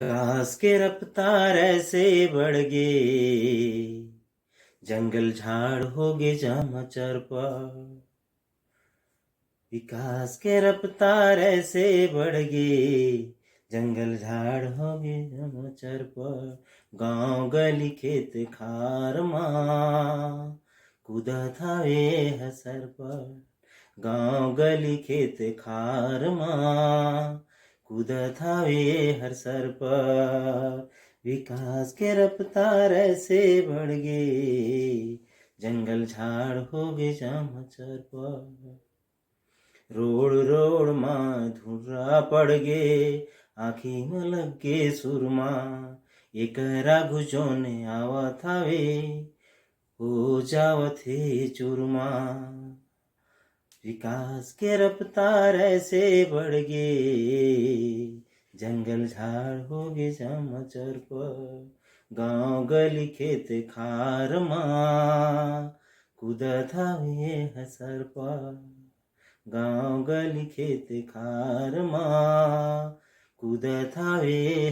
घास के रफ्तार ऐसे बढ़ गे, जंगल झाड़ हो गे जामचर पर। विकास के रफ्तार ऐसे बढ़ गे, जंगल झाड़ हो गे जामचर पर। गाँव गली खेत खार मा कूदत हवे हसर पर। गाँव गली खेत खार मा कूदत हवे हर सर पर। विकास के रफ्तार ऐसे बढ़ गे, जंगल झाड़ हो गे जामचर पर। रोड रोड मां धुर्रा पड़ गे, आँखी में लग गे सुरमा। एकरा घुचोने आवत हवे, हो जावत हे चूरमा। विकास के रफ्तार ऐसे बढ़ गे, जंगल झाड़ हो गे जामचर पर। गाँव गली खेत खार मा कूदत हवे हसर पर। गाँव गली खेत खार मा कूदत हवे